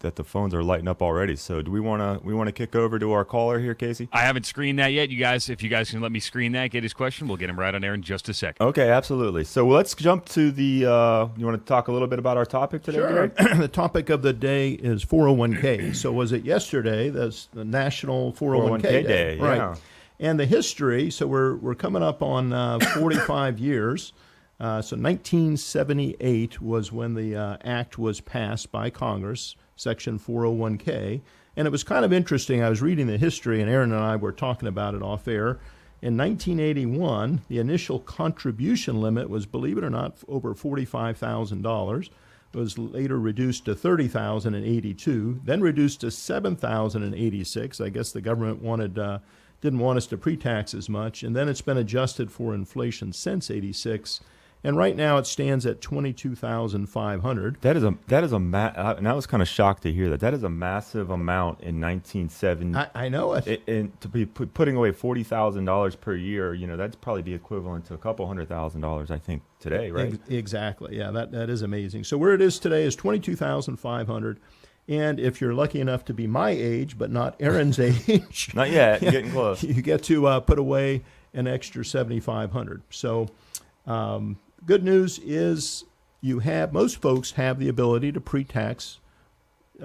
that the phones are lighting up already. So do we want to kick over to our caller here, Casey? I haven't screened that yet. You guys, if you guys can let me screen that, get his question, we'll get him right on air in just a second. Okay, absolutely. So let's jump to the. You want to talk a little bit about our topic today, Sure. Gary? The topic of the day is 401k. So was it yesterday? That's the National 401k Day. Yeah. Right. And the history, so we're coming up on 45 years. So 1978 was when the act was passed by Congress, Section 401k. And it was kind of interesting. I was reading the history, and Aaron and I were talking about it off air. In 1981, the initial contribution limit was, believe it or not, over $45,000. It was later reduced to $30,000 in '82, then reduced to $7,000 in '86. I guess the government didn't want us to pre-tax as much, and then it's been adjusted for inflation since '86. And right now it stands at $22,500. And I was kind of shocked to hear that. That is a massive amount in 1970. I know it. And to be putting away $40,000 per year, that'd probably be equivalent to a couple $100,000, I think, today, right? Exactly. Yeah, that is amazing. So where it is today is $22,500. And if you're lucky enough to be my age, but not Aaron's age, not yet, you're getting close. You get to put away an extra $7,500. So. Good news is most folks have the ability to pre-tax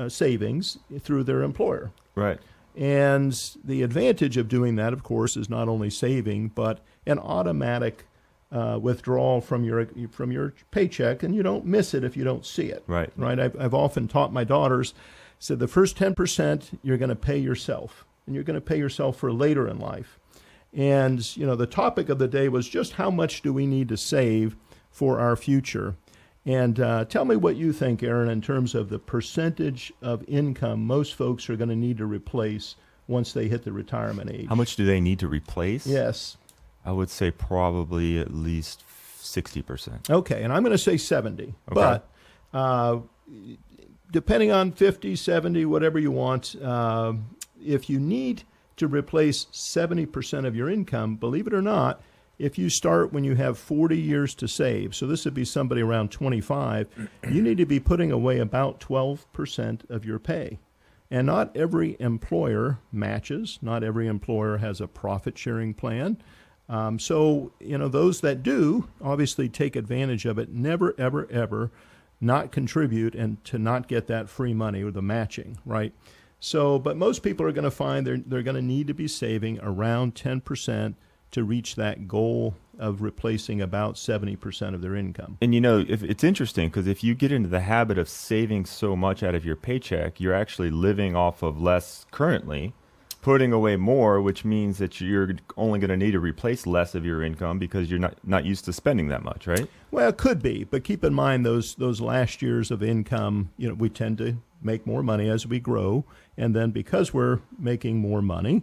savings through their employer. Right. And the advantage of doing that, of course, is not only saving, but an automatic withdrawal from your paycheck, and you don't miss it if you don't see it. Right. Right. I've often taught my daughters, said the first 10% you're going to pay yourself, and you're going to pay yourself for later in life. And, the topic of the day was just how much do we need to save for our future? And tell me what you think, Aaron, in terms of the percentage of income most folks are going to need to replace once they hit the retirement age. How much do they need to replace? Yes. I would say probably at least 60%. Okay, and I'm going to say 70. Okay. But depending on 50, 70, whatever you want, if you need to replace 70% of your income, believe it or not, if you start when you have 40 years to save, so this would be somebody around 25, you need to be putting away about 12% of your pay. And not every employer matches. Not every employer has a profit-sharing plan. So, those that do obviously take advantage of it. Never, ever, ever not contribute and to not get that free money or the matching, right? So, but most people are going to find they're going to need to be saving around 10% to reach that goal of replacing about 70% of their income. And if it's interesting because if you get into the habit of saving so much out of your paycheck, you're actually living off of less currently, putting away more, which means that you're only going to need to replace less of your income because you're not used to spending that much, right? Well, it could be, but keep in mind those last years of income, we tend to make more money as we grow, and then because we're making more money,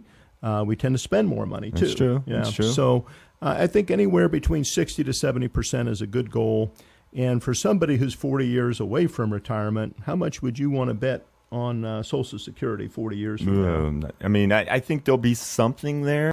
we tend to spend more money too. That's true. Yeah. That's true. So I think anywhere between 60 to 70% is a good goal. And for somebody who's 40 years away from retirement, how much would you want to bet on Social Security 40 years from now? I think there'll be something there.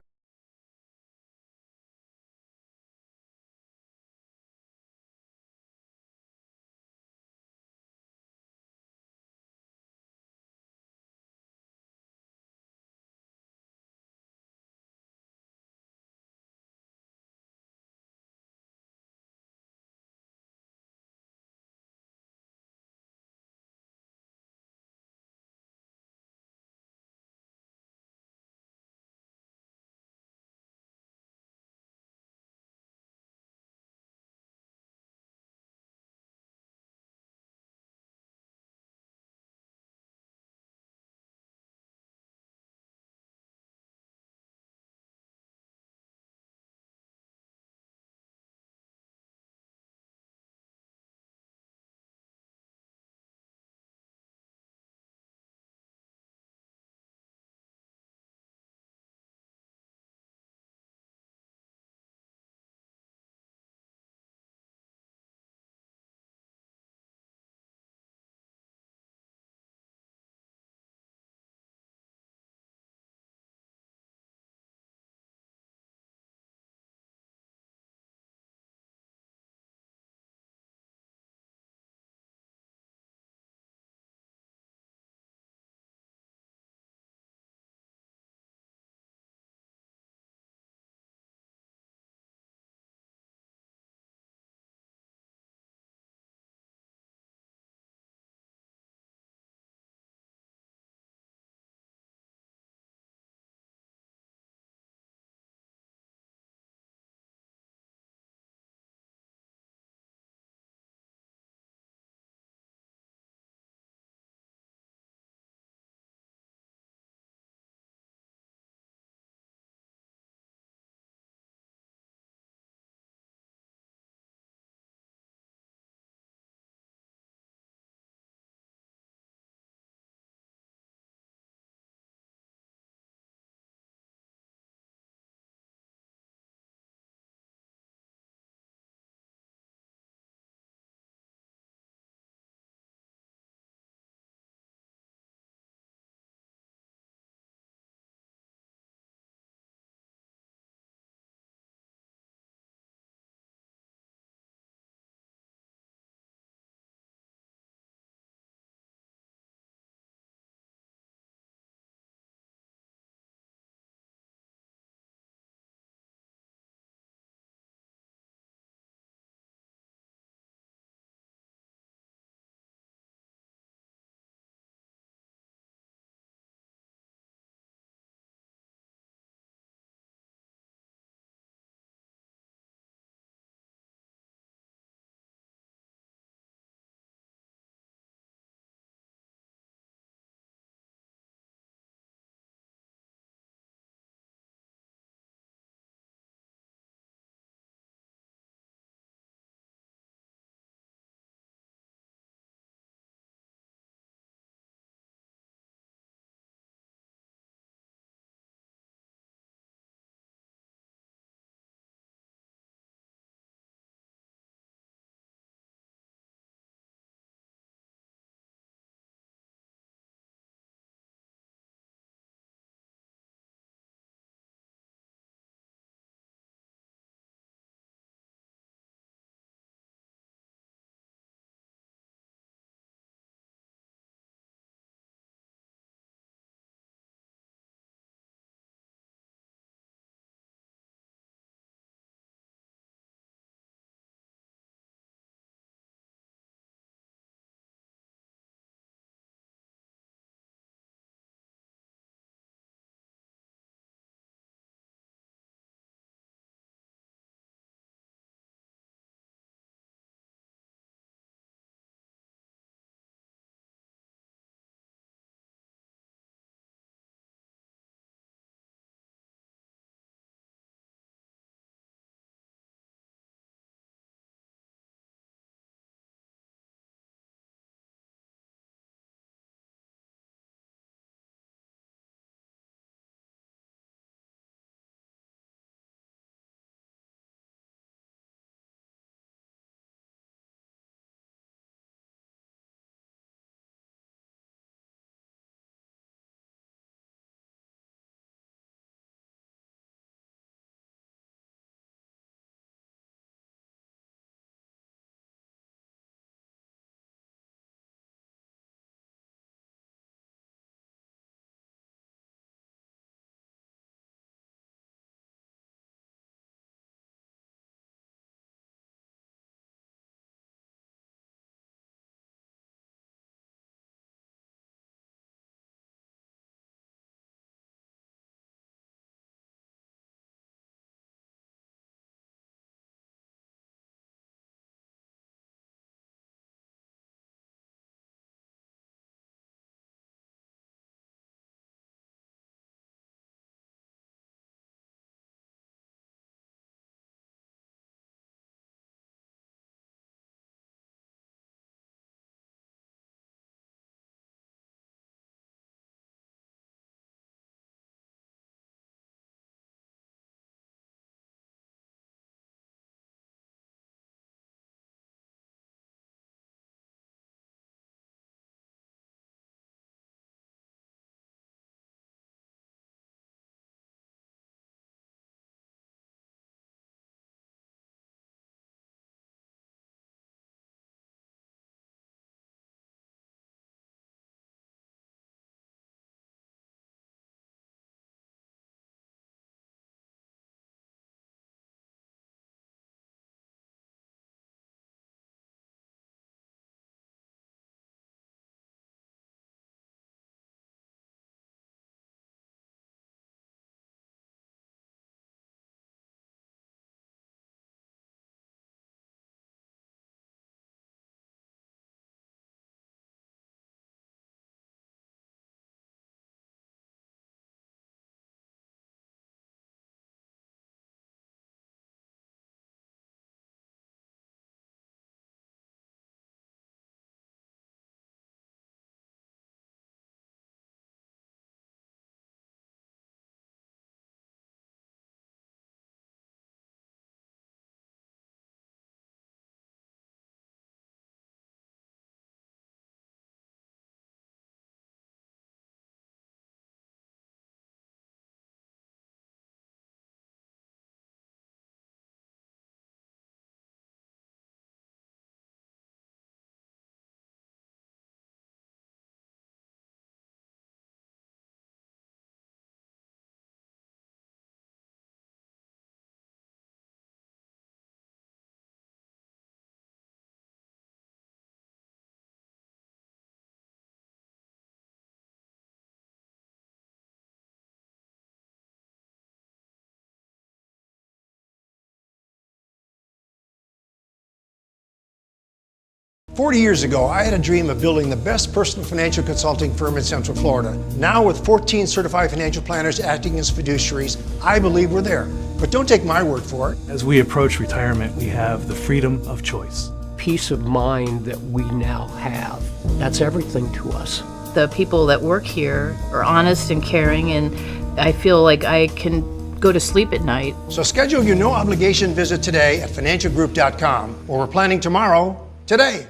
40 years ago, I had a dream of building the best personal financial consulting firm in Central Florida. Now, with 14 certified financial planners acting as fiduciaries, I believe we're there. But don't take my word for it. As we approach retirement, we have the freedom of choice. Peace of mind that we now have. That's everything to us. The people that work here are honest and caring, and I feel like I can go to sleep at night. So schedule your no-obligation visit today at financialgroup.com, or we're planning tomorrow, today.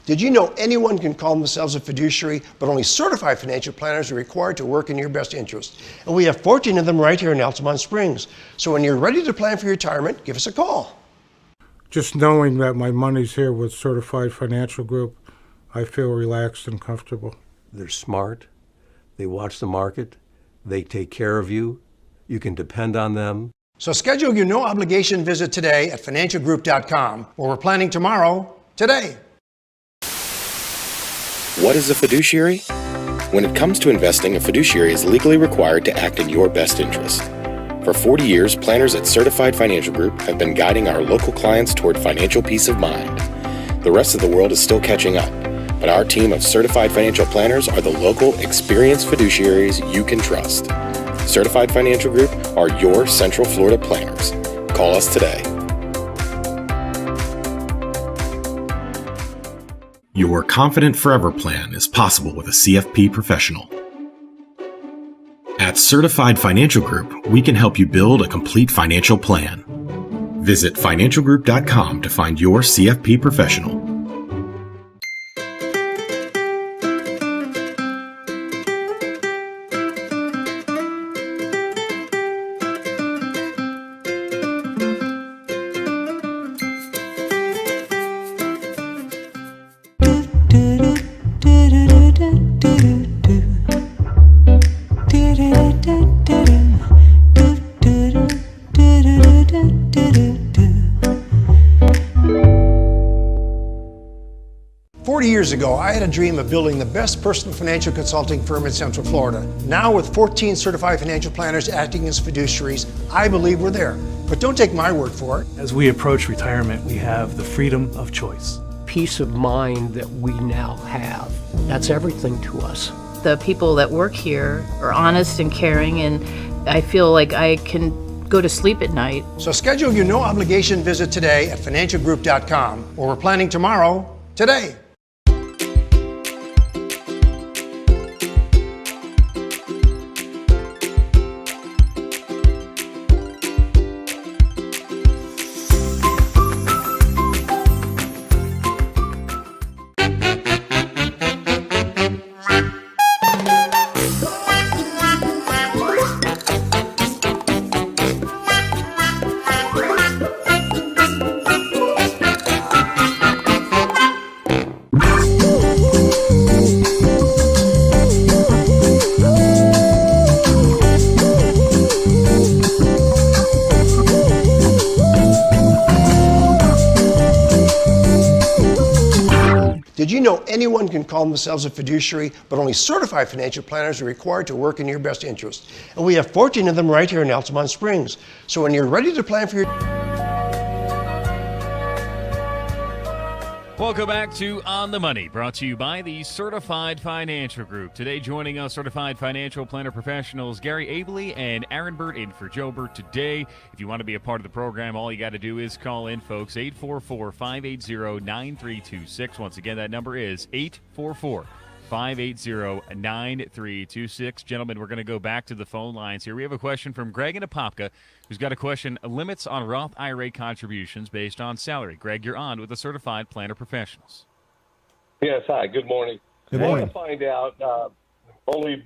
Did you know anyone can call themselves a fiduciary, but only certified financial planners are required to work in your best interest? And we have 14 of them right here in Altamont Springs. So when you're ready to plan for your retirement, give us a call. Just knowing that my money's here with Certified Financial Group, I feel relaxed and comfortable. They're smart. They watch the market. They take care of you. You can depend on them. So schedule your no-obligation visit today at financialgroup.com, or we're planning tomorrow, today. What is a fiduciary? When it comes to investing, a fiduciary is legally required to act in your best interest. For 40 years, planners at Certified Financial Group have been guiding our local clients toward financial peace of mind. The rest of the world is still catching up, but our team of certified financial planners are the local, experienced fiduciaries you can trust. Certified Financial Group are your Central Florida planners. Call us today. Your Confident Forever plan is possible with a CFP professional. At Certified Financial Group, we can help you build a complete financial plan. Visit financialgroup.com to find your CFP professional. Years ago, I had a dream of building the best personal financial consulting firm in Central Florida. Now, with 14 certified financial planners acting as fiduciaries, I believe we're there. But don't take my word for it. As we approach retirement, we have the freedom of choice. Peace of mind that we now have. That's everything to us. The people that work here are honest and caring, and I feel like I can go to sleep at night. So schedule your no-obligation visit today at financialgroup.com, or we're planning tomorrow, today. Did you know anyone can call themselves a fiduciary, but only certified financial planners are required to work in your best interest? And we have 14 of them right here in Altamont Springs. So when you're ready to plan for your... Welcome back to On the Money, brought to you by the Certified Financial Group. Today joining us, Certified Financial Planner Professionals Gary Abely and Aaron Bert in for Joe Bert today. If you want to be a part of the program, all you got to do is call in, folks, 844-580-9326. Once again, that number is 844-580-9326. Gentlemen, we're going to go back to the phone lines here. We have a question from Greg in Apopka, who's got a question, limits on Roth IRA contributions based on salary. Greg, you're on with the Certified Planner Professionals. Yes, hi, good morning. Good I morning. want to find out, only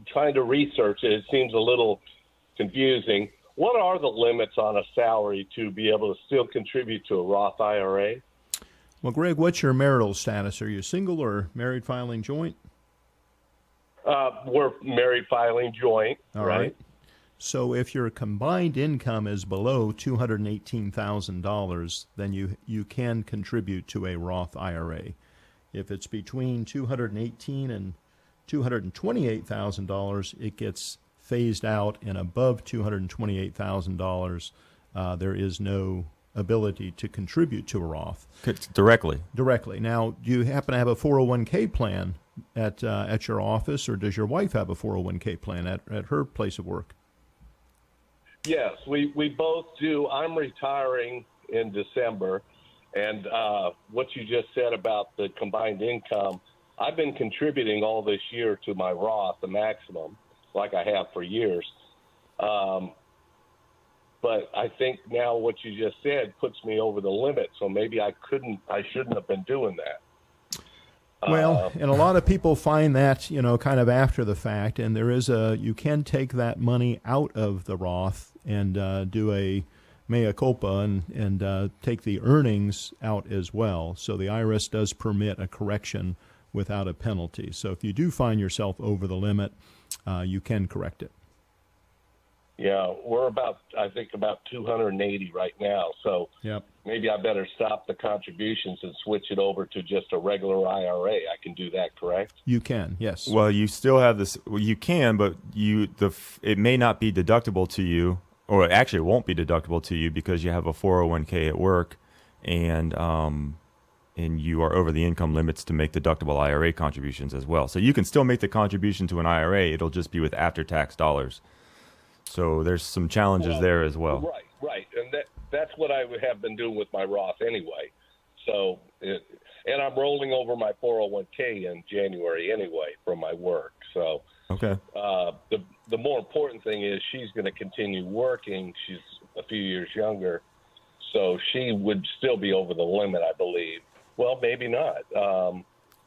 trying to research it, it seems a little confusing. What are the limits on a salary to be able to still contribute to a Roth IRA? Well, Greg, what's your marital status? Are you single or married filing joint? We're married filing joint, All right. So if your combined income is below $218,000, then you can contribute to a Roth IRA. If it's between $218,000 and $228,000, it gets phased out, and above $228,000, there is no ability to contribute to a Roth Directly. directly. Now, do you happen to have a 401k plan at your office, or does your wife have a 401k plan at her place of work? Yes, we both do. I'm retiring in December, and what you just said about the combined income, I've been contributing all this year to my Roth, the maximum, like I have for years. But I think now what you just said puts me over the limit, so maybe I shouldn't have been doing that. Well, and a lot of people find that, kind of after the fact, and you can take that money out of the Roth and do a mea culpa and take the earnings out as well. So the IRS does permit a correction without a penalty. So if you do find yourself over the limit, you can correct it. Yeah, we're about 280 right now. So maybe I better stop the contributions and switch it over to just a regular IRA. I can do that, correct? You can, yes. Well, you still have this. Well, you can, but it may not be deductible to you, or actually it won't be deductible to you because you have a 401k at work, and you are over the income limits to make deductible IRA contributions as well. So you can still make the contribution to an IRA. It'll just be with after-tax dollars. So there's some challenges there as well. Right, and that's what I have been doing with my Roth anyway. So, and I'm rolling over my 401k in January anyway from my work. So, okay. The more important thing is she's going to continue working. She's a few years younger, so she would still be over the limit, I believe. Well, maybe not.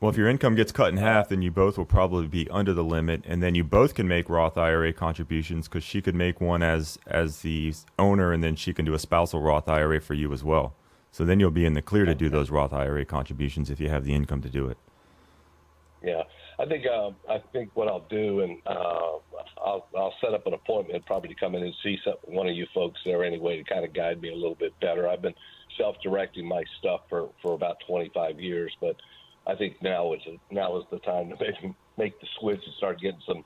Well, if your income gets cut in half, then you both will probably be under the limit, and then you both can make Roth IRA contributions because she could make one as the owner, and then she can do a spousal Roth IRA for you as well. So then you'll be in the clear to do those Roth IRA contributions if you have the income to do it. Yeah, I think what I'll do, and I'll set up an appointment probably to come in and see one of you folks there anyway to kind of guide me a little bit better. I've been self-directing my stuff for about 25 years, but I think now is the time to make the switch and start getting some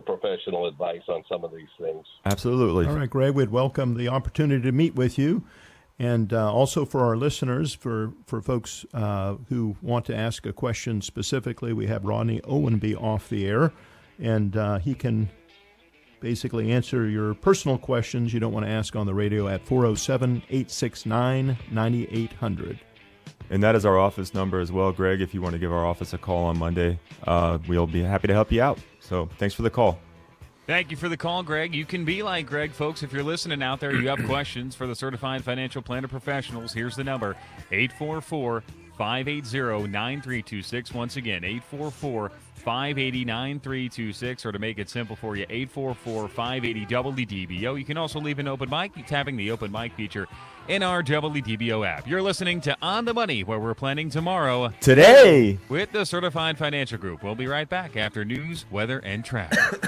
professional advice on some of these things. Absolutely. All right, Greg, we'd welcome the opportunity to meet with you. And also for our listeners, for folks who want to ask a question specifically, we have Rodney Owenby off the air, and he can basically answer your personal questions you don't want to ask on the radio at 407-869-9800. And that is our office number as well, Greg. If you want to give our office a call on Monday, we'll be happy to help you out. So thanks for the call. Thank you for the call, Greg. You can be like Greg, folks. If you're listening out there, you have questions for the Certified Financial Planner Professionals. Here's the number, 844-580-9326. Once again, 844-580-9326. Or to make it simple for you, 844-580-WDBO. You can also leave an open mic tapping the open mic feature in our WDBO app. You're listening to On the Money, where we're planning tomorrow. Today! With the Certified Financial Group. We'll be right back after news, weather, and traffic.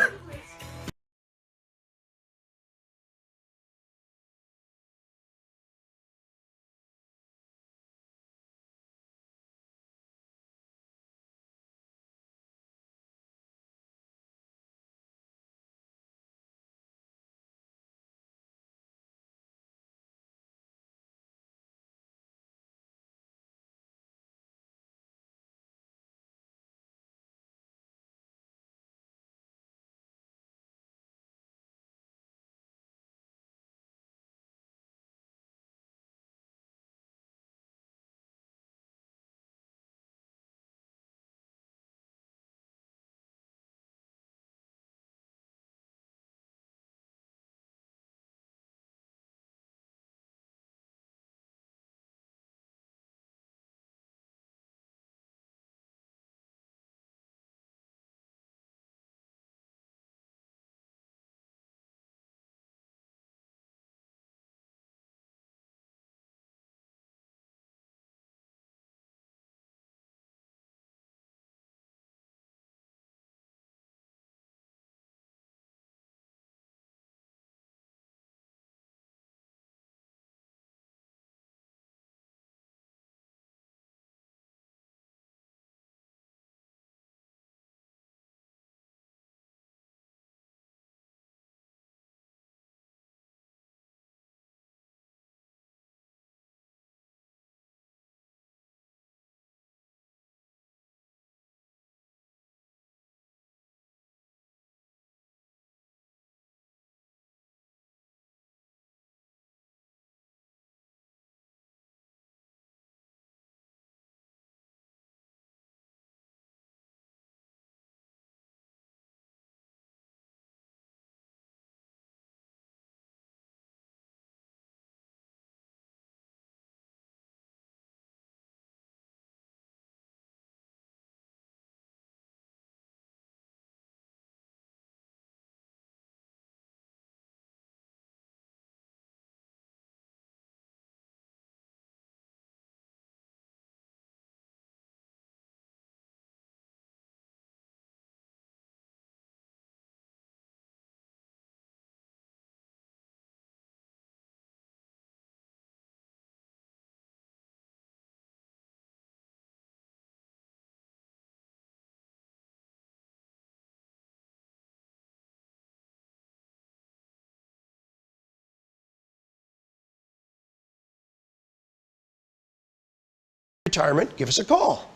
retirement, give us a call.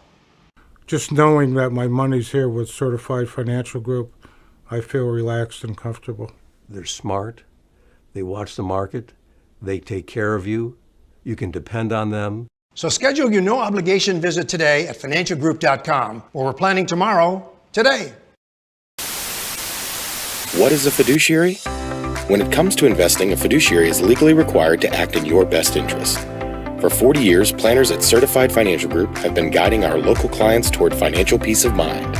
Just knowing that my money's here with Certified Financial Group, I feel relaxed and comfortable. They're smart. They watch the market. They take care of you. You can depend on them. So schedule your no-obligation visit today at financialgroup.com, where we're planning tomorrow, today. What is a fiduciary? When it comes to investing, a fiduciary is legally required to act in your best interest. For 40 years, planners at Certified Financial Group have been guiding our local clients toward financial peace of mind.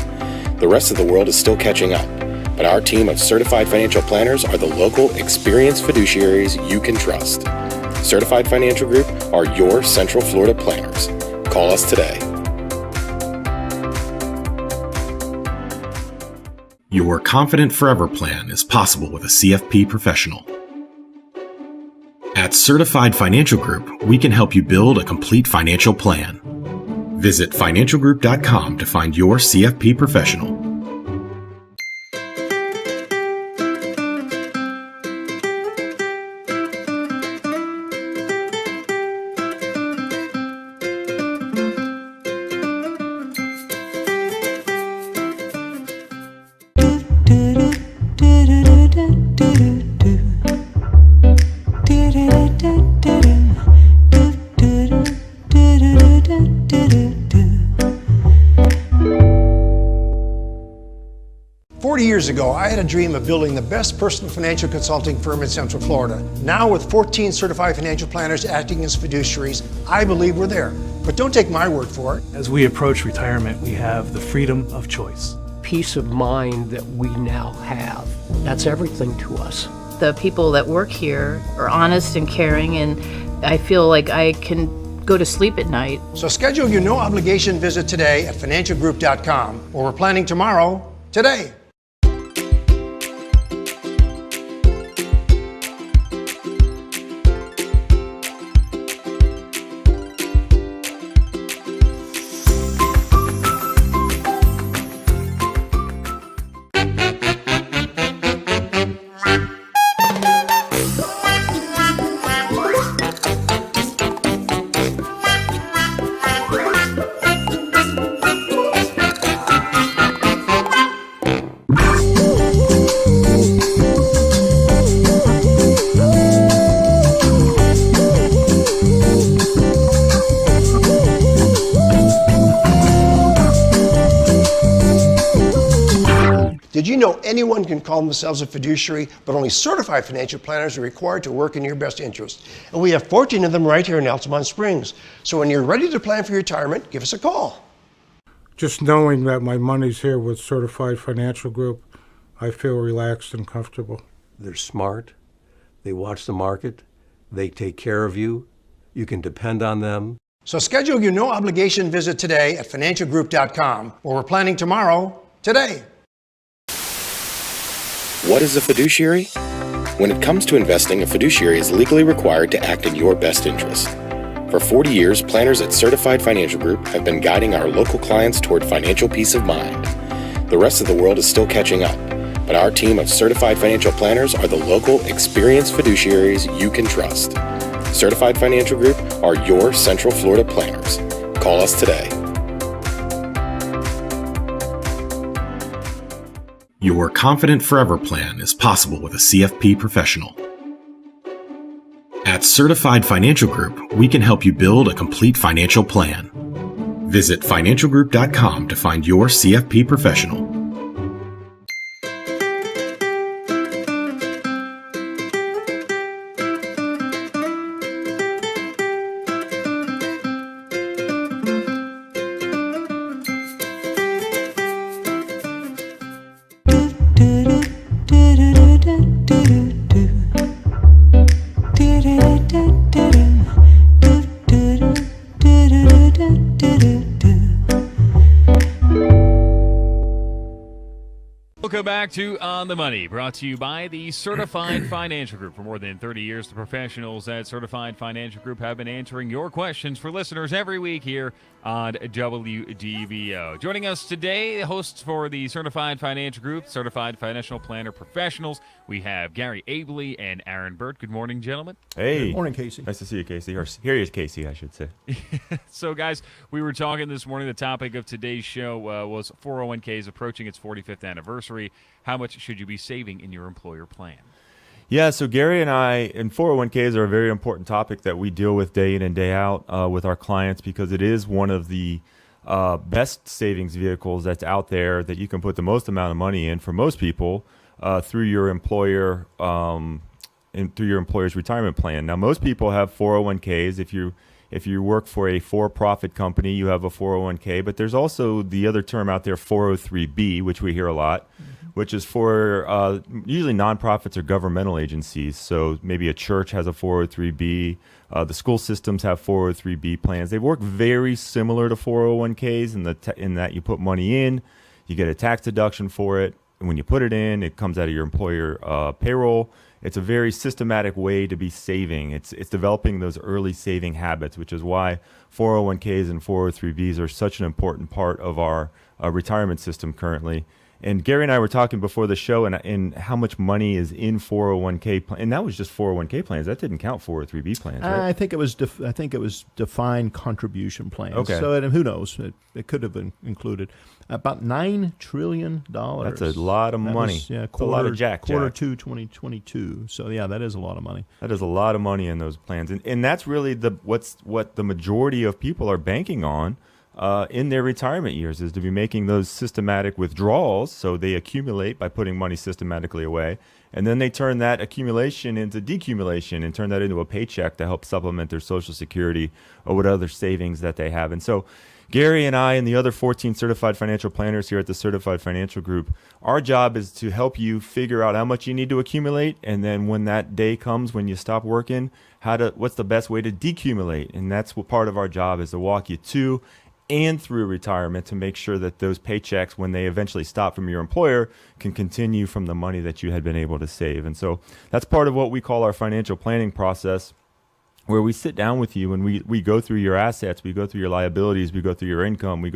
The rest of the world is still catching up, but our team of certified financial planners are the local, experienced fiduciaries you can trust. Certified Financial Group are your Central Florida planners. Call us today. Your Confident Forever plan is possible with a CFP professional. At Certified Financial Group, we can help you build a complete financial plan. Visit financialgroup.com to find your CFP professional. Years ago, I had a dream of building the best personal financial consulting firm in Central Florida. Now, with 14 certified financial planners acting as fiduciaries, I believe we're there. But don't take my word for it. As we approach retirement, we have the freedom of choice. Peace of mind that we now have. That's everything to us. The people that work here are honest and caring, and I feel like I can go to sleep at night. So schedule your no-obligation visit today at financialgroup.com, where we're planning tomorrow, today. Did you know anyone can call themselves a fiduciary, but only certified financial planners are required to work in your best interest? And we have 14 of them right here in Altamont Springs. So when you're ready to plan for your retirement, give us a call. Just knowing that my money's here with Certified Financial Group, I feel relaxed and comfortable. They're smart. They watch the market. They take care of you. You can depend on them. So schedule your no-obligation visit today at financialgroup.com, where we're planning tomorrow, today. What is a fiduciary? When it comes to investing, a fiduciary is legally required to act in your best interest. For 40 years, planners at Certified Financial Group have been guiding our local clients toward financial peace of mind. The rest of the world is still catching up, but our team of certified financial planners are the local, experienced fiduciaries you can trust. Certified Financial Group are your Central Florida planners. Call us today. Your Confident Forever plan is possible with a CFP professional. At Certified Financial Group, we can help you build a complete financial plan. Visit financialgroup.com to find your CFP professional. Welcome back to On the Money, brought to you by the Certified Financial Group. For more than 30 years, the professionals at Certified Financial Group have been answering your questions for listeners every week here on WDBO. Joining us today, hosts for the Certified Financial Group, Certified Financial Planner Professionals, we have Gary Abely and Aaron Bert. Good morning, gentlemen. Hey. Good morning, Casey. Nice to see you, Casey. Or here is Casey, I should say. So, guys, we were talking this morning. The topic of today's show was 401ks approaching its 45th anniversary. How much should you be saving in your employer plan? Yeah, so Gary and I, and 401ks are a very important topic that we deal with day in and day out with our clients, because it is one of the best savings vehicles that's out there that you can put the most amount of money in for most people through your employer and through your employer's retirement plan. Now, most people have 401ks. If you work for a for-profit company, you have a 401k, but there's also the other term out there, 403b, which we hear a lot, which is for usually nonprofits or governmental agencies. So maybe a church has a 403b. The school systems have 403b plans. They work very similar to 401ks in that you put money in, you get a tax deduction for it, and when you put it in, it comes out of your employer payroll. It's a very systematic way to be saving. It's developing those early saving habits, which is why 401ks and 403bs are such an important part of our retirement system currently. And Gary and I were talking before the show and how much money is in 401k and that was just 401k plans. That didn't count 403b plans, right? I think it was defined contribution plans. Okay. So who knows? It could have been included. About $9 trillion. That's a lot of money. That's a lot of quarter 2, 2022. So yeah, that is a lot of money. That is a lot of money in those plans, and that's really what the majority of people are banking on. In their retirement years is to be making those systematic withdrawals, so they accumulate by putting money systematically away, and then they turn that accumulation into decumulation and turn that into a paycheck to help supplement their Social Security or what other savings that they have. And so Gary and I and the other 14 certified financial planners here at the Certified Financial Group, our job is to help you figure out how much you need to accumulate, and then when that day comes when you stop working, what's the best way to decumulate. And that's what part of our job is, to walk you to and through retirement to make sure that those paychecks, when they eventually stop from your employer, can continue from the money that you had been able to save. And so that's part of what we call our financial planning process, where we sit down with you and we go through your assets, we go through your liabilities, we go through your income, we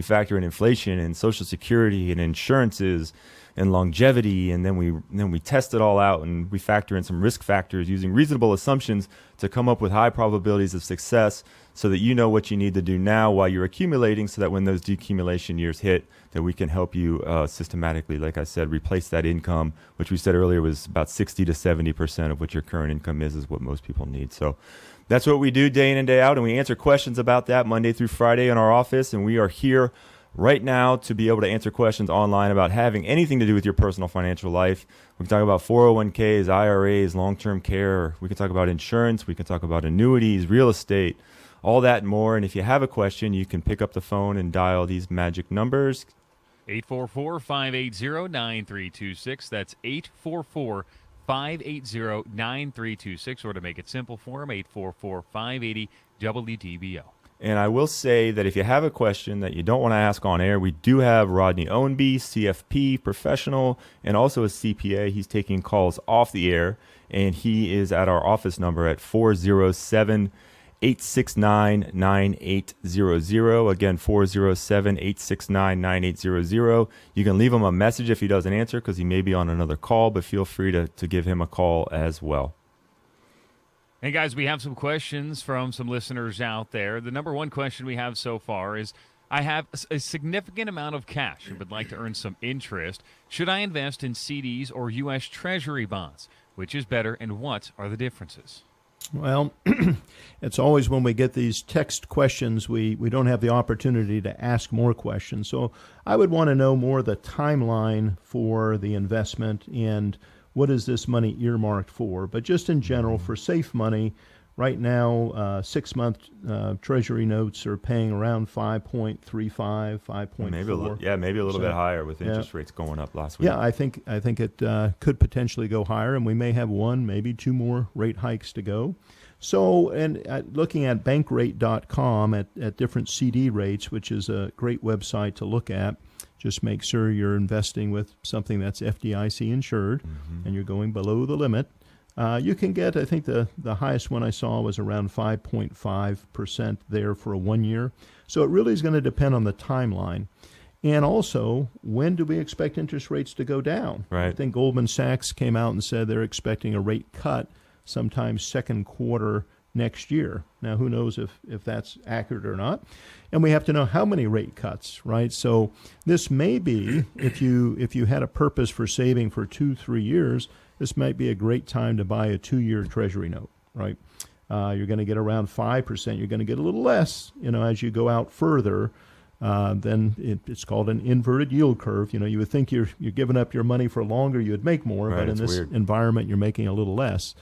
factor in inflation and Social Security and insurances and longevity, and then we test it all out, and we factor in some risk factors using reasonable assumptions to come up with high probabilities of success, so that you know what you need to do now while you're accumulating, so that when those decumulation years hit, that we can help you systematically, like I said, replace that income, which we said earlier was about 60 to 70% of what your current income is what most people need. So that's what we do day in and day out, and we answer questions about that Monday through Friday in our office, and we are here right now to be able to answer questions online about having anything to do with your personal financial life. We can talk about 401ks, IRAs, long-term care. We can talk about insurance. We can talk about annuities, real estate, all that and more. And if you have a question, you can pick up the phone and dial these magic numbers. 844-580-9326. That's 844-580-9326. Or to make it simple for them, 844-580-WDBO. And I will say that if you have a question that you don't want to ask on air, we do have Rodney Owenby, CFP professional, and also a CPA. He's taking calls off the air, and he is at our office number at 407-869-9800. Again, 407-869-9800. You can leave him a message if he doesn't answer, because he may be on another call, but feel free to give him a call as well. Hey, guys, we have some questions from some listeners out there. The number one question we have so far is, I have a significant amount of cash and would like to earn some interest. Should I invest in CDs or U.S. Treasury bonds? Which is better, and what are the differences? Well, it's always when we get these text questions, we don't have the opportunity to ask more questions. So I would want to know more the timeline for the investment and what is this money earmarked for. But just in general, for safe money, right now, 6-month Treasury notes are paying around 5.35, 5.4. Maybe a little bit higher with interest rates going up last week. Yeah, I think it could potentially go higher, and we may have one, maybe two more rate hikes to go. So, and looking at bankrate.com at different CD rates, which is a great website to look at, just make sure you're investing with something that's FDIC insured and you're going below the limit. You can get, I think the highest one I saw was around 5.5% there for a 1 year. So it really is going to depend on the timeline. And also, when do we expect interest rates to go down? Right. I think Goldman Sachs came out and said they're expecting a rate cut sometime second quarter next year. Now, who knows if that's accurate or not? And we have to know how many rate cuts, right? So this may be, if you had a purpose for saving for 2-3 years, this might be a great time to buy a 2-year Treasury note, right? You're going to get around 5%. You're going to get a little less, as you go out further. Then it's called an inverted yield curve. You would think you're giving up your money for longer, you would make more, right, but in this weird environment, you're making a little less.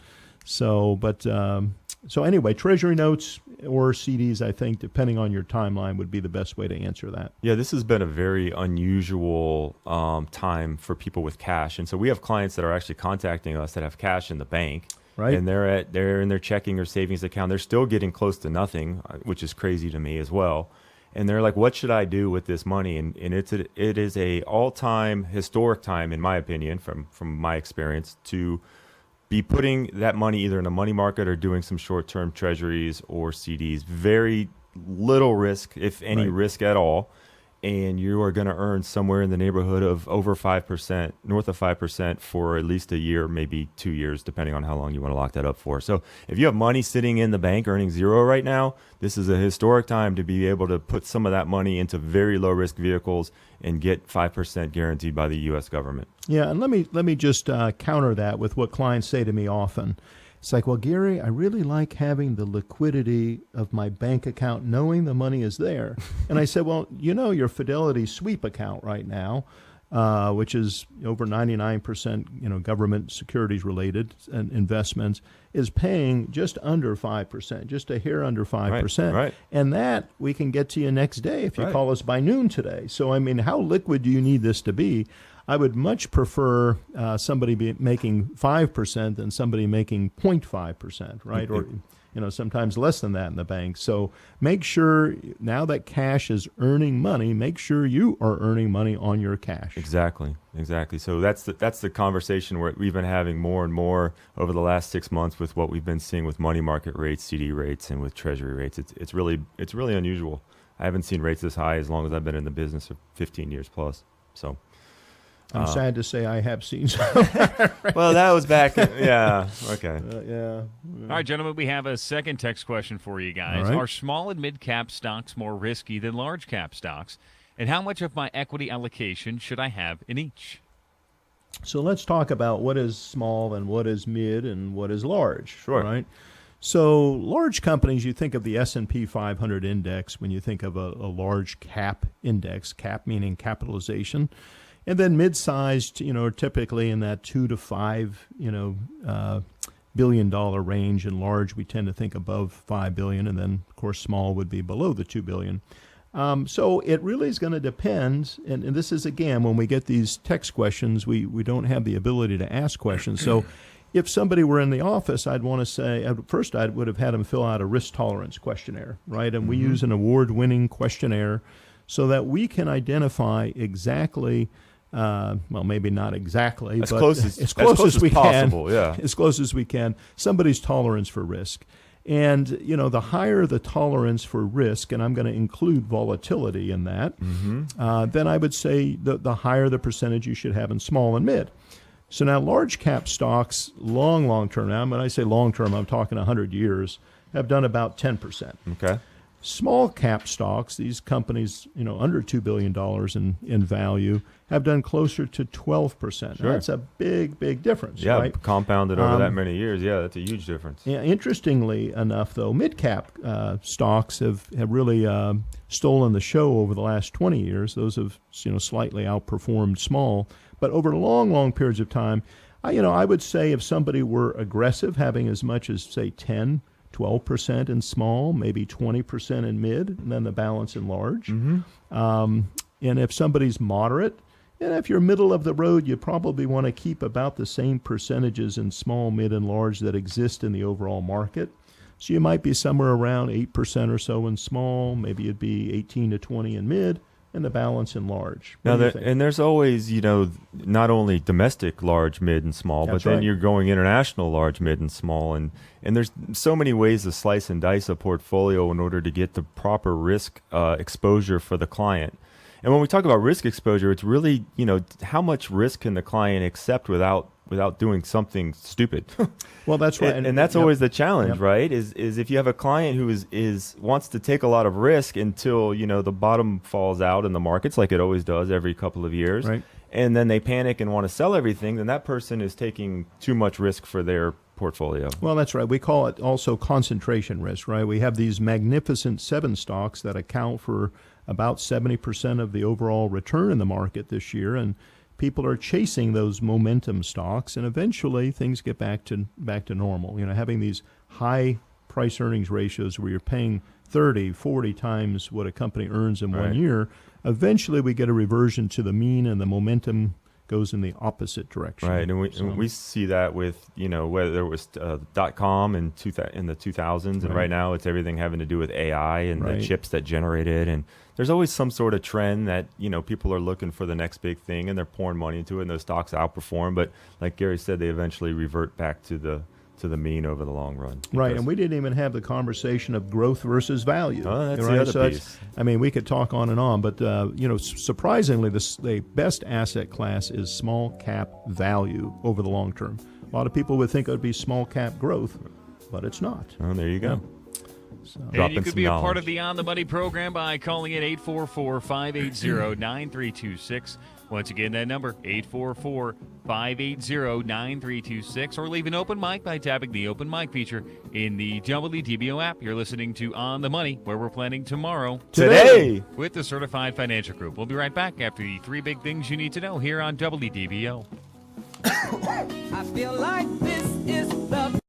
So anyway, Treasury notes or CDs, I think, depending on your timeline, would be the best way to answer that. Yeah, this has been a very unusual time for people with cash. And so we have clients that are actually contacting us that have cash in the bank. Right. And they're in their checking or savings account. They're still getting close to nothing, which is crazy to me as well. And they're like, what should I do with this money? And it is a all-time historic time, in my opinion, from my experience, to be putting that money either in a money market or doing some short-term treasuries or CDs. Very little risk, if any risk at all. And you are going to earn somewhere in the neighborhood of over 5%, north of 5% for at least a year, maybe 2 years, depending on how long you want to lock that up for. So if you have money sitting in the bank earning 0 right now, this is a historic time to be able to put some of that money into very low-risk vehicles and get 5% guaranteed by the U.S. government. Yeah, and let me just counter that with what clients say to me often. It's like, well, Gary, I really like having the liquidity of my bank account, knowing the money is there. And I said, well, your Fidelity sweep account right now, which is over 99%, government securities related and investments, is paying just under 5%, just a hair under 5%. Right. And that we can get to you next day if you call us by noon today. So, I mean, how liquid do you need this to be? I would much prefer somebody making 5% than somebody making 0.5%, right? Or, sometimes less than that in the bank. So make sure now that cash is earning money, make sure you are earning money on your cash. Exactly. So that's the conversation we've been having more and more over the last 6 months with what we've been seeing with money market rates, CD rates, and with Treasury rates. It's really unusual. I haven't seen rates this high as long as I've been in the business of 15 years plus. So. I'm sad to say I have seen some. Well, that was back. Yeah. Okay. Yeah. All right, gentlemen, we have a second text question for you guys. Right. Are small and mid-cap stocks more risky than large-cap stocks? And how much of my equity allocation should I have in each? So let's talk about what is small and what is mid and what is large. Sure. Right. So large companies, you think of the S&P 500 index when you think of a large cap index, cap meaning capitalization. And then mid-sized, are typically in that $2 to $5, billion range. And large, we tend to think above $5 billion. And then, of course, small would be below the $2 billion. So it really is going to depend. And this is, again, when we get these text questions, we don't have the ability to ask questions. So if somebody were in the office, I'd want to say, first I would have had them fill out a risk tolerance questionnaire, right? And we use an award-winning questionnaire so that we can identify exactly, well, maybe not exactly, but as close as we possible, can, as close as we can, somebody's tolerance for risk. And, the higher the tolerance for risk, and I'm going to include volatility in that, then I would say the higher the percentage you should have in small and mid. So now large cap stocks, long term, now when I say long term, I'm talking 100 years, have done about 10%. Okay. Small cap stocks, these companies, under $2 billion in value, have done closer to 12%. Sure. That's a big difference. Yeah, right? compounded over that many years. Yeah, that's a huge difference. Yeah, interestingly enough, though, mid-cap stocks have really stolen the show over the last 20 years. Those have slightly outperformed small. But over long periods of time, I would say if somebody were aggressive, having as much as, say, 12% in small, maybe 20% in mid, and then the balance in large. And if somebody's moderate, and if you're middle of the road, you probably want to keep about the same percentages in small, mid, and large that exist in the overall market. So you might be somewhere around 8% or so in small, maybe it'd be 18 to 20 in mid, and the balance in large. Now, What do you think? and there's always, not only domestic large, mid, and small, That's but then right. you're going international large, mid, and small. And there's so many ways to slice and dice a portfolio in order to get the proper risk exposure for the client. And when we talk about risk exposure, it's really, how much risk can the client accept without doing something stupid? Well, that's right. And that's yep. always the challenge, Yep. right? Is if you have a client who is wants to take a lot of risk until the bottom falls out in the markets, like it always does every couple of years, Right. and then they panic and want to sell everything, then that person is taking too much risk for their portfolio. Well, that's right. We call it also concentration risk, right? We have these magnificent 7 stocks that account for about 70% of the overall return in the market this year, and people are chasing those momentum stocks, and eventually things get back to normal. Having these high price earnings ratios where you're paying 30, 40 times what a company earns in one Right. year, eventually we get a reversion to the mean, and the momentum goes in the opposite direction. Right, and we see that with whether it was .com in the 2000s, and Right. right now it's everything having to do with AI and Right. the chips that generate it, and there's always some sort of trend that people are looking for the next big thing, and they're pouring money into it, and those stocks outperform. But like Gary said, they eventually revert back to the mean over the long run. Right, Because- and we didn't even have the conversation of growth versus value. Oh, that's the right? other So piece. we could talk on and on, but surprisingly, the best asset class is small cap value over the long term. A lot of people would think it would be small cap growth, but it's not. Oh, there you go. And Dropping you could some be a part knowledge. of the On the Money program by calling in 844-580-9326. Once again, that number, 844-580-9326, or leave an open mic by tapping the open mic feature in the WDBO app. You're listening to On the Money, where we're planning tomorrow Today! with the Certified Financial Group. We'll be right back after the 3 big things you need to know here on WDBO. I feel like this is the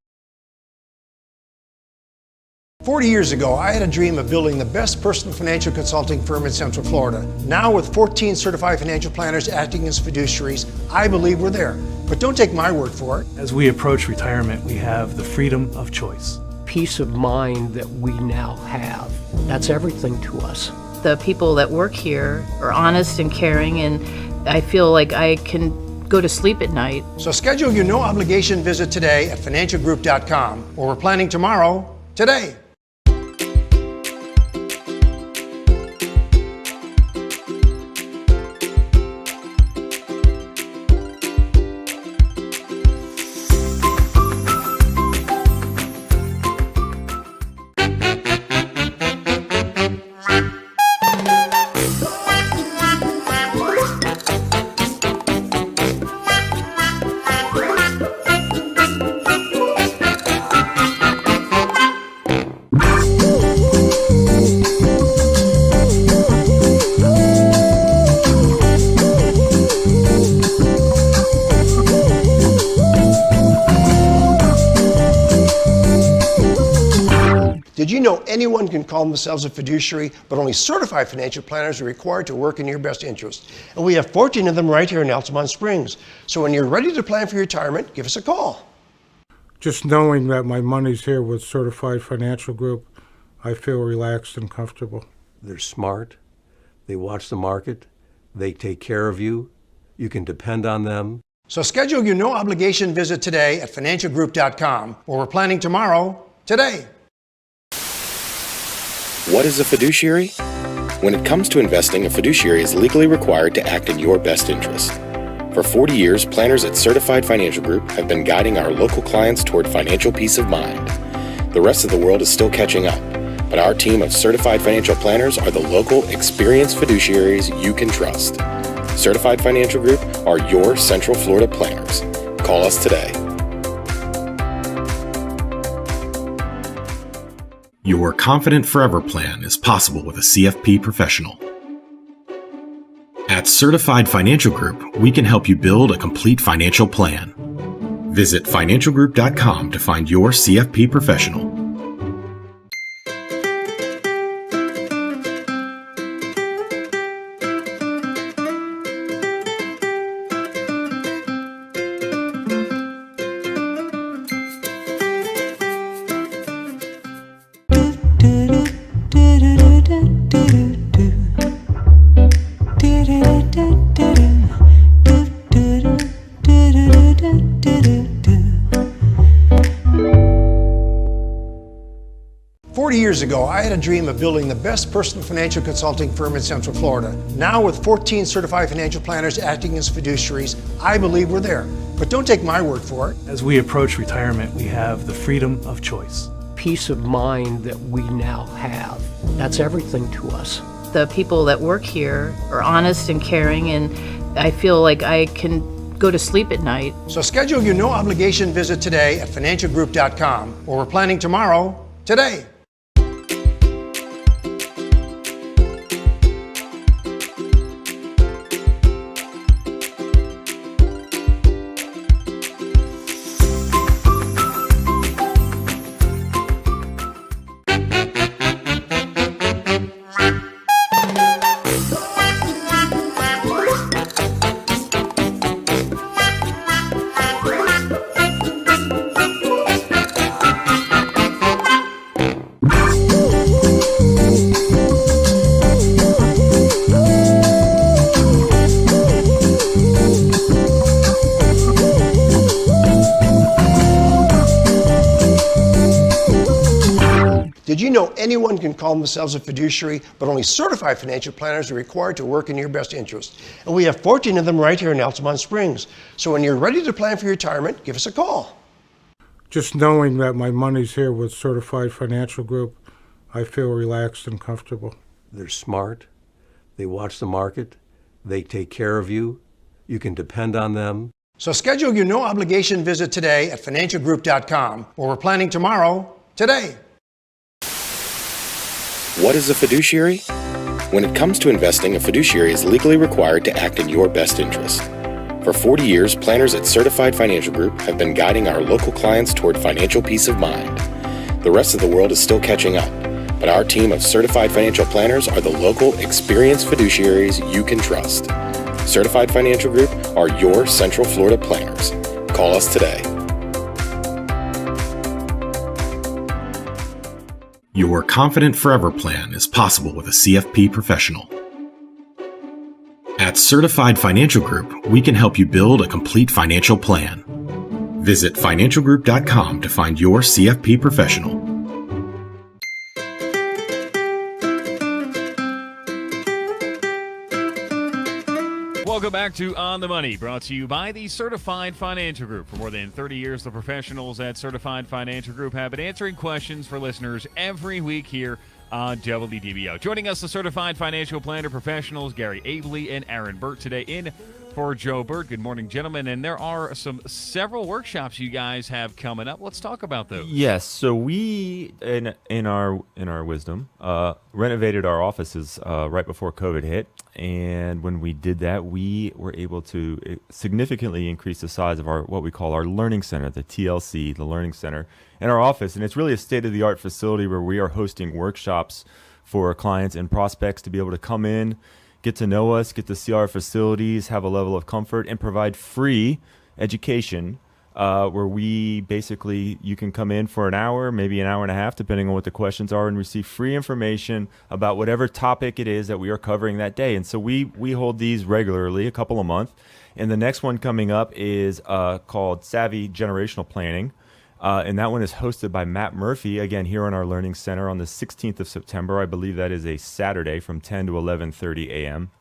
40 years ago, I had a dream of building the best personal financial consulting firm in Central Florida. Now, with 14 certified financial planners acting as fiduciaries, I believe we're there. But don't take my word for it. As we approach retirement, we have the freedom of choice. Peace of mind that we now have. That's everything to us. The people that work here are honest and caring, and I feel like I can go to sleep at night. So schedule your no-obligation visit today at financialgroup.com, or we're planning tomorrow, today. Did you know anyone can call themselves a fiduciary, but only certified financial planners are required to work in your best interest? And we have 14 of them right here in Altamont Springs. So when you're ready to plan for your retirement, give us a call. Just knowing that my money's here with Certified Financial Group, I feel relaxed and comfortable. They're smart. They watch the market. They take care of you. You can depend on them. So schedule your no-obligation visit today at financialgroup.com, or we're planning tomorrow, today. What is a fiduciary? When it comes to investing, a fiduciary is legally required to act in your best interest. For 40 years, planners at Certified Financial Group have been guiding our local clients toward financial peace of mind. The rest of the world is still catching up, but our team of certified financial planners are the local, experienced fiduciaries you can trust. Certified Financial Group are your Central Florida planners. Call us today. Your Confident Forever plan is possible with a CFP professional. At Certified Financial Group, we can help you build a complete financial plan. Visit financialgroup.com to find your CFP professional. years ago, I had a dream of building the best personal financial consulting firm in Central Florida. Now, with 14 certified financial planners acting as fiduciaries, I believe we're there. But don't take my word for it. As we approach retirement, we have the freedom of choice. Peace of mind that we now have. That's everything to us. The people that work here are honest and caring, and I feel like I can go to sleep at night. So schedule your no-obligation visit today at financialgroup.com, or we're planning tomorrow, today. Did you know anyone can call themselves a fiduciary, but only certified financial planners are required to work in your best interest? And we have 14 of them right here in Altamont Springs. So when you're ready to plan for your retirement, give us a call. Just knowing that my money's here with Certified Financial Group, I feel relaxed and comfortable. They're smart. They watch the market. They take care of you. You can depend on them. So schedule your no-obligation visit today at financialgroup.com, or we're planning tomorrow, today. What is a fiduciary? When it comes to investing, a fiduciary is legally required to act in your best interest. For 40 years, planners at Certified Financial Group have been guiding our local clients toward financial peace of mind. The rest of the world is still catching up, but our team of certified financial planners are the local, experienced fiduciaries you can trust. Certified Financial Group are your Central Florida planners. Call us today. Your Confident Forever plan is possible with a CFP professional. At Certified Financial Group, we can help you build a complete financial plan. Visit financialgroup.com to find your CFP professional. Welcome back to On the Money, brought to you by the Certified Financial Group. For more than 30 years, the professionals at Certified Financial Group have been answering questions for listeners every week here on WDBO. Joining us, the Certified Financial Planner professionals, Gary Abely and Aaron Bert, today in for Joe Bert. Good morning, gentlemen. And there are several workshops you guys have coming up. Let's talk about those. Yes. So we, in our wisdom, renovated our offices right before COVID hit. And when we did that, we were able to significantly increase the size of our what we call our learning center, the TLC, the learning center, in our office. And it's really a state-of-the-art facility where we are hosting workshops for clients and prospects to be able to come in, get to know us, get to see our facilities, have a level of comfort, and provide free education where we basically, you can come in for an hour, maybe an hour and a half, depending on what the questions are, and receive free information about whatever topic it is that we are covering that day. And so we hold these regularly, a couple a month. And the next one coming up is called Savvy Generational Planning. And that one is hosted by Matt Murphy, again, here in our Learning Center on the 16th of September. I believe that is a Saturday from 10 to 11:30 a.m.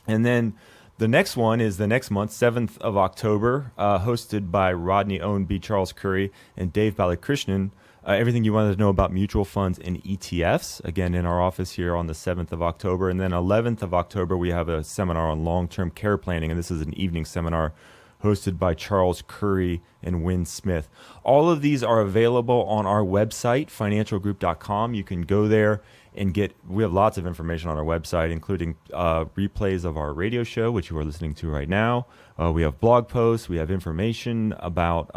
And then the next one is the next month, 7th of October, hosted by Rodney Owen, B. Charles Curry, and Dave Balakrishnan. Everything you wanted to know about mutual funds and ETFs, again, in our office here on the 7th of October. And then 11th of October, we have a seminar on long-term care planning, and this is an evening seminar hosted by Charles Curry and Wynn Smith. All of these are available on our website, financialgroup.com. You can go there and we have lots of information on our website, including replays of our radio show, which you are listening to right now. We have blog posts. We have information about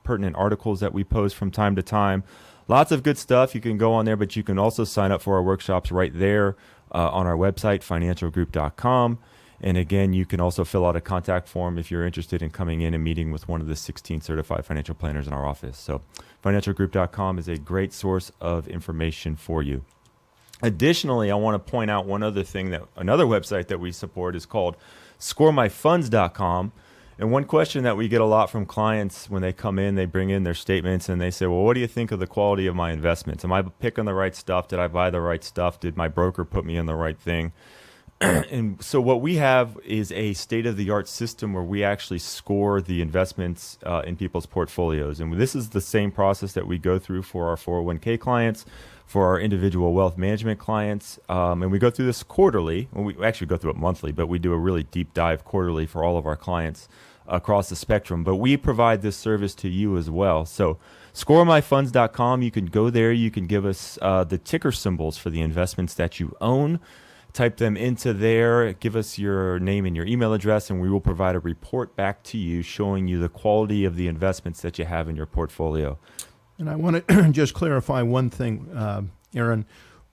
pertinent articles that we post from time to time. Lots of good stuff. You can go on there, but you can also sign up for our workshops right there on our website, financialgroup.com. And again, you can also fill out a contact form if you're interested in coming in and meeting with one of the 16 certified financial planners in our office. So financialgroup.com is a great source of information for you. Additionally, I want to point out another website that we support is called scoremyfunds.com. And one question that we get a lot from clients when they come in, they bring in their statements and they say, well, what do you think of the quality of my investments? Am I picking the right stuff? Did I buy the right stuff? Did my broker put me in the right thing? And so what we have is a state-of-the-art system where we actually score the investments in people's portfolios. And this is the same process that we go through for our 401k clients, for our individual wealth management clients. And we go through this quarterly. Well, we actually go through it monthly, but we do a really deep dive quarterly for all of our clients across the spectrum. But we provide this service to you as well. So scoremyfunds.com, you can go there. You can give us the ticker symbols for the investments that you own. Type them into there, give us your name and your email address, and we will provide a report back to you showing you the quality of the investments that you have in your portfolio. And I want to just clarify one thing, Aaron.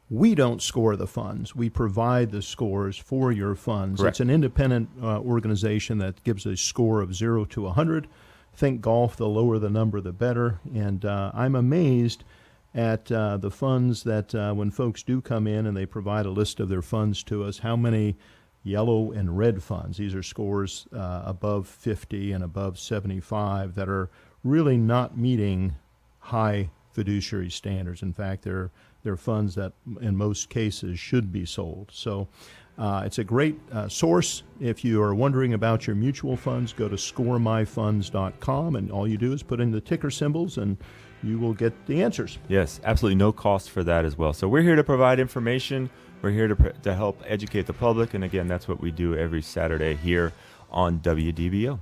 We don't score the funds. We provide the scores for your funds. Correct. It's an independent organization that gives a score of 0 to 100. Think golf, the lower the number, the better. And I'm amazed at the funds that when folks do come in and they provide a list of their funds to us, how many yellow and red funds, these are scores above 50 and above 75, that are really not meeting high fiduciary standards. In fact, they're funds that in most cases should be sold. So it's a great source. If you are wondering about your mutual funds, go to scoremyfunds.com, and all you do is put in the ticker symbols and you will get the answers. Yes, absolutely no cost for that as well. So we're here to provide information. We're here to help educate the public. And again, that's what we do every Saturday here on WDBO.